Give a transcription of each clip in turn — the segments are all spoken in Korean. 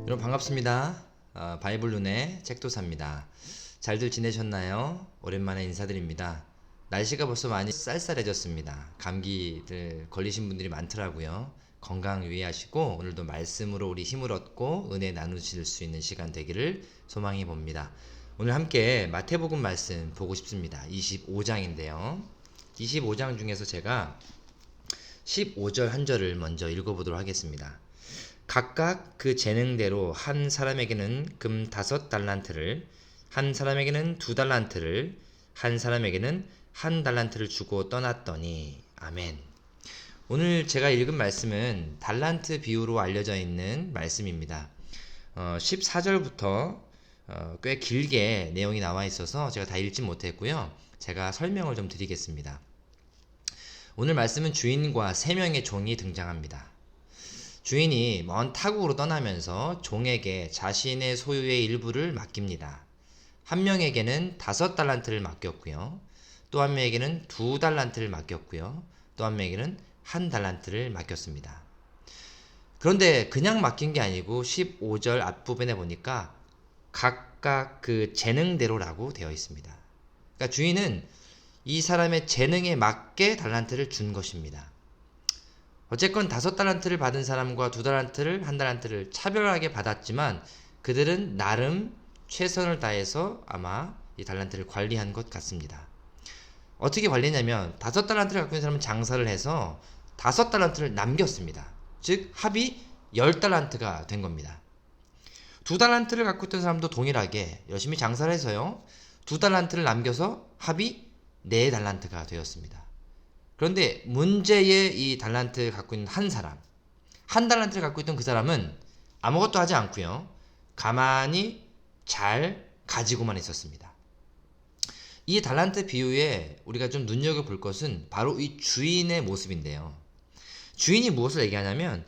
여러분 반갑습니다. 바이블 눈의 책도사입니다. 잘들 지내셨나요? 오랜만에 인사드립니다. 날씨가 벌써 많이 쌀쌀해졌습니다. 감기들 걸리신 분들이 많더라고요. 건강 유의하시고 오늘도 말씀으로 우리 힘을 얻고 은혜 나누실 수 있는 시간 되기를 소망해 봅니다. 오늘 함께 마태복음 말씀 보고 싶습니다. 25장인데요. 25장 중에서 제가 15절 한 절을 먼저 읽어보도록 하겠습니다. 각각 그 재능대로 한 사람에게는 금 5달란트를, 한 사람에게는 2달란트를, 한 사람에게는 1달란트를 주고 떠났더니. 아멘. 오늘 제가 읽은 말씀은 달란트 비유로 알려져 있는 말씀입니다. 14절부터 꽤 길게 내용이 나와 있어서 제가 다 읽지 못했고요. 제가 설명을 좀 드리겠습니다. 오늘 말씀은 주인과 3명의 종이 등장합니다. 주인이 먼 타국으로 떠나면서 종에게 자신의 소유의 일부를 맡깁니다. 한 명에게는 5달란트를 맡겼고요. 또 한 명에게는 2달란트를 맡겼고요. 또 한 명에게는 1달란트를 맡겼습니다. 그런데 그냥 맡긴 게 아니고 15절 앞부분에 보니까 각각 그 재능대로라고 되어 있습니다. 그러니까 주인은 이 사람의 재능에 맞게 달란트를 준 것입니다. 어쨌건 5달란트를 받은 사람과 2달란트를 1달란트를 차별하게 받았지만 그들은 나름 최선을 다해서 아마 이 달란트를 관리한 것 같습니다. 어떻게 관리했냐면 5달란트를 갖고 있는 사람은 장사를 해서 5달란트를 남겼습니다. 즉 합이 10달란트가 된 겁니다. 2달란트를 갖고 있던 사람도 동일하게 열심히 장사를 해서요 2달란트를 남겨서 합이 4달란트가 되었습니다. 그런데 문제의 이 달란트 갖고 있는 한 사람, 1달란트를 갖고 있던 그 사람은 아무것도 하지 않고요 가만히 잘 가지고만 있었습니다. 이 달란트 비유에 우리가 좀 눈여겨볼 것은 바로 이 주인의 모습인데요. 주인이 무엇을 얘기하냐면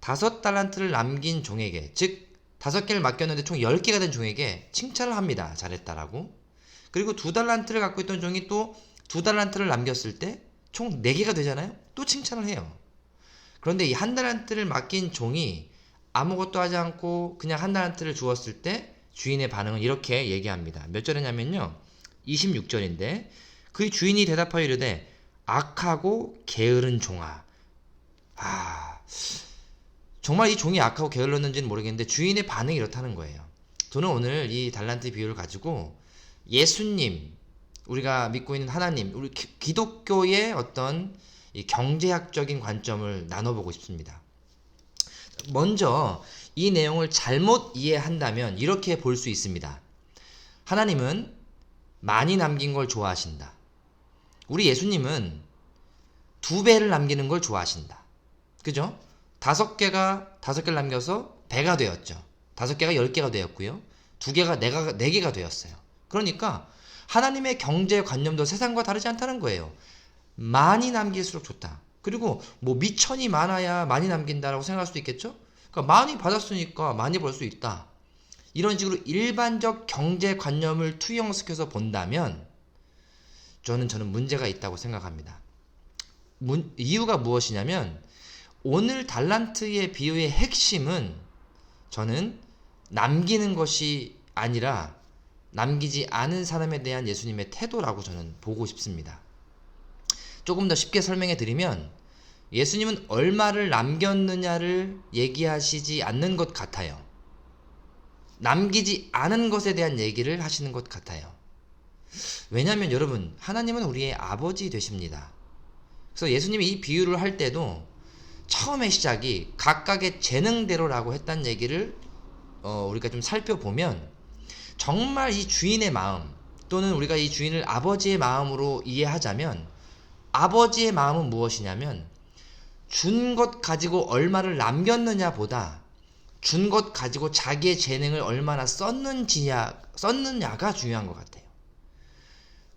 5달란트를 남긴 종에게, 즉 5개를 맡겼는데 총 10개가 된 종에게 칭찬을 합니다. 잘했다라고. 그리고 2달란트를 갖고 있던 종이 또 2달란트를 남겼을 때 총 4개가 되잖아요. 또 칭찬을 해요. 그런데 이 1달란트를 맡긴 종이 아무것도 하지 않고 그냥 1달란트를 주었을 때 주인의 반응은 이렇게 얘기합니다. 몇 절이냐면요 26절인데 그 주인이 대답하여 이르되 악하고 게으른 종아. 정말 이 종이 악하고 게을렀는지는 모르겠는데 주인의 반응이 이렇다는 거예요. 저는 오늘 이 달란트 비유를 가지고 예수님, 우리가 믿고 있는 하나님, 우리 기독교의 어떤 이 경제학적인 관점을 나눠보고 싶습니다. 먼저 이 내용을 잘못 이해한다면 이렇게 볼 수 있습니다. 하나님은 많이 남긴 걸 좋아하신다. 우리 예수님은 2배를 남기는 걸 좋아하신다. 그죠? 5개를 남겨서 배가 되었죠. 5개가 10개가 되었고요. 2개가 4개가 되었어요. 그러니까 하나님의 경제관념도 세상과 다르지 않다는 거예요. 많이 남길수록 좋다. 그리고 뭐 미천이 많아야 많이 남긴다라고 생각할 수도 있겠죠? 그러니까 많이 받았으니까 많이 벌 수 있다. 이런 식으로 일반적 경제관념을 투영시켜서 본다면 저는 문제가 있다고 생각합니다. 이유가 무엇이냐면 오늘 달란트의 비유의 핵심은 저는 남기는 것이 아니라 남기지 않은 사람에 대한 예수님의 태도라고 저는 보고 싶습니다. 조금 더 쉽게 설명해 드리면 예수님은 얼마를 남겼느냐를 얘기하시지 않는 것 같아요. 남기지 않은 것에 대한 얘기를 하시는 것 같아요. 왜냐하면 여러분 하나님은 우리의 아버지 되십니다. 그래서 예수님이 이 비유를 할 때도 처음의 시작이 각각의 재능대로라고 했다는 얘기를 우리가 좀 살펴보면 정말 이 주인의 마음 또는 우리가 이 주인을 아버지의 마음으로 이해하자면 아버지의 마음은 무엇이냐면 준 것 가지고 얼마를 남겼느냐 보다 준 것 가지고 자기의 재능을 얼마나 썼느냐가 중요한 것 같아요.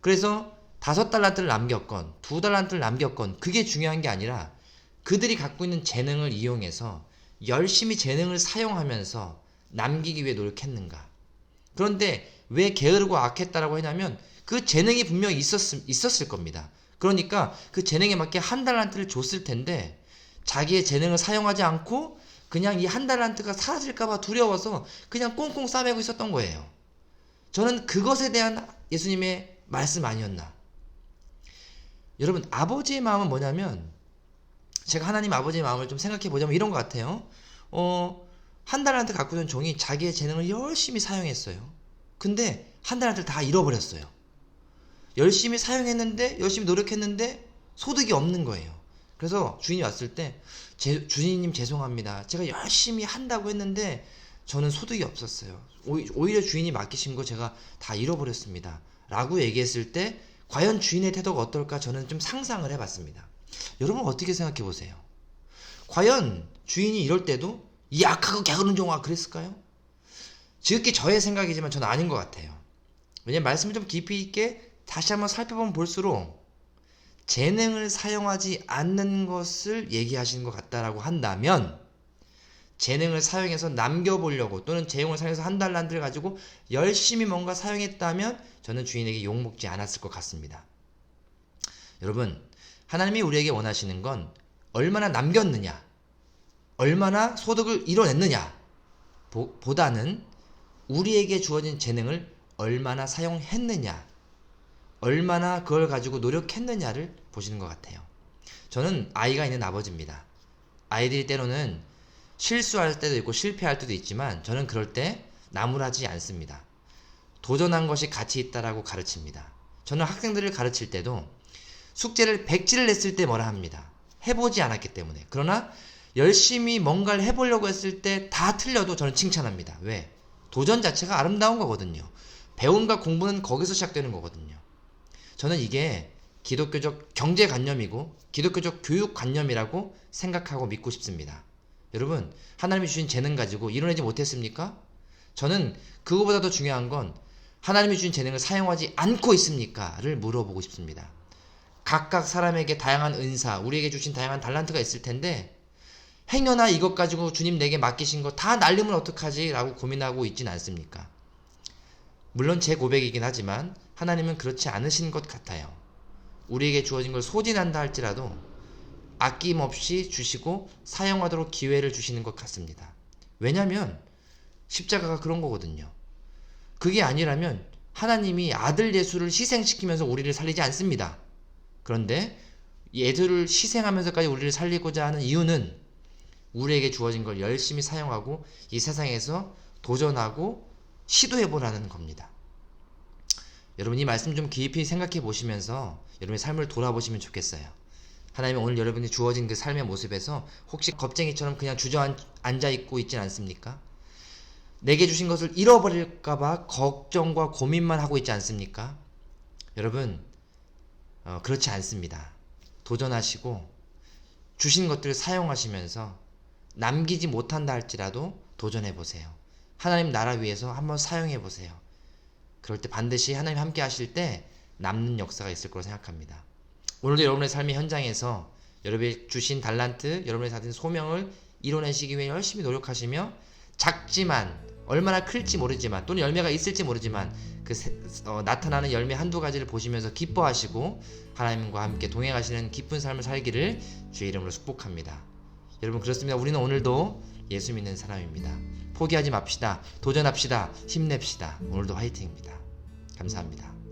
그래서 5달란트를 남겼건 2달란트를 남겼건 그게 중요한 게 아니라 그들이 갖고 있는 재능을 이용해서 열심히 재능을 사용하면서 남기기 위해 노력했는가. 그런데 왜 게으르고 악했다라고 했냐면 그 재능이 분명히 있었을 겁니다. 그러니까 그 재능에 맞게 1달란트를 줬을 텐데 자기의 재능을 사용하지 않고 그냥 이 한 달란트가 사라질까봐 두려워서 그냥 꽁꽁 싸매고 있었던 거예요. 저는 그것에 대한 예수님의 말씀 아니었나. 여러분, 아버지의 마음은 뭐냐면, 제가 하나님 아버지의 마음을 좀 생각해 보자면 이런 것 같아요. 한 달란트 갖고 있는 종이 자기의 재능을 열심히 사용했어요. 근데 한 달란트를 다 잃어버렸어요. 열심히 사용했는데, 열심히 노력했는데 소득이 없는 거예요. 그래서 주인이 왔을 때, 주인님 죄송합니다. 제가 열심히 한다고 했는데 저는 소득이 없었어요. 오히려 주인이 맡기신 거 제가 다 잃어버렸습니다. 라고 얘기했을 때 과연 주인의 태도가 어떨까 저는 좀 상상을 해봤습니다. 여러분 어떻게 생각해 보세요? 과연 주인이 이럴 때도 이 악하고 게으른 종아 그랬을까요? 지극히 저의 생각이지만 저는 아닌 것 같아요. 왜냐면 말씀을 좀 깊이 있게 다시 한번 살펴보면 볼수록 재능을 사용하지 않는 것을 얘기하시는 것 같다라고 한다면, 재능을 사용해서 남겨보려고 또는 재용을 사용해서 한 달란트를 가지고 열심히 뭔가 사용했다면 저는 주인에게 욕먹지 않았을 것 같습니다. 여러분, 하나님이 우리에게 원하시는 건 얼마나 남겼느냐, 얼마나 소득을 이뤄냈느냐 보다는 우리에게 주어진 재능을 얼마나 사용했느냐, 얼마나 그걸 가지고 노력했느냐를 보시는 것 같아요. 저는 아이가 있는 아버지입니다. 아이들이 때로는 실수할 때도 있고 실패할 때도 있지만 저는 그럴 때 나무라지 않습니다. 도전한 것이 가치 있다라고 가르칩니다. 저는 학생들을 가르칠 때도 숙제를 100지를 냈을 때 뭐라 합니다. 해보지 않았기 때문에. 그러나 열심히 뭔가를 해보려고 했을 때 다 틀려도 저는 칭찬합니다. 왜? 도전 자체가 아름다운 거거든요. 배움과 공부는 거기서 시작되는 거거든요. 저는 이게 기독교적 경제관념이고 기독교적 교육관념이라고 생각하고 믿고 싶습니다. 여러분, 하나님이 주신 재능 가지고 이뤄내지 못했습니까? 저는 그거보다 더 중요한 건 하나님이 주신 재능을 사용하지 않고 있습니까? 를 물어보고 싶습니다. 각각 사람에게 다양한 은사, 우리에게 주신 다양한 달란트가 있을 텐데 행여나 이것 가지고 주님 내게 맡기신 거 다 날리면 어떡하지? 라고 고민하고 있진 않습니까? 물론 제 고백이긴 하지만 하나님은 그렇지 않으신 것 같아요. 우리에게 주어진 걸 소진한다 할지라도 아낌없이 주시고 사용하도록 기회를 주시는 것 같습니다. 왜냐하면 십자가가 그런 거거든요. 그게 아니라면 하나님이 아들 예수를 희생시키면서 우리를 살리지 않습니다. 그런데 예수를 희생하면서까지 우리를 살리고자 하는 이유는 우리에게 주어진 걸 열심히 사용하고 이 세상에서 도전하고 시도해보라는 겁니다. 여러분, 이 말씀 좀 깊이 생각해 보시면서 여러분의 삶을 돌아보시면 좋겠어요. 하나님은 오늘 여러분이 주어진 그 삶의 모습에서 혹시 겁쟁이처럼 그냥 주저앉아 있고 있진 않습니까? 내게 주신 것을 잃어버릴까봐 걱정과 고민만 하고 있지 않습니까? 여러분, 그렇지 않습니다. 도전하시고 주신 것들을 사용하시면서 남기지 못한다 할지라도 도전해보세요. 하나님 나라 위해서 한번 사용해보세요. 그럴 때 반드시 하나님 함께 하실 때 남는 역사가 있을 거라고 생각합니다. 오늘도 여러분의 삶의 현장에서 여러분이 주신 달란트, 여러분이 가진 소명을 이뤄내시기 위해 열심히 노력하시며 작지만 얼마나 클지 모르지만 또는 열매가 있을지 모르지만 나타나는 열매 한두 가지를 보시면서 기뻐하시고 하나님과 함께 동행하시는 기쁜 삶을 살기를 주의 이름으로 축복합니다. 여러분, 그렇습니다. 우리는 오늘도 예수 믿는 사람입니다. 포기하지 맙시다. 도전합시다. 힘냅시다. 오늘도 화이팅입니다. 감사합니다.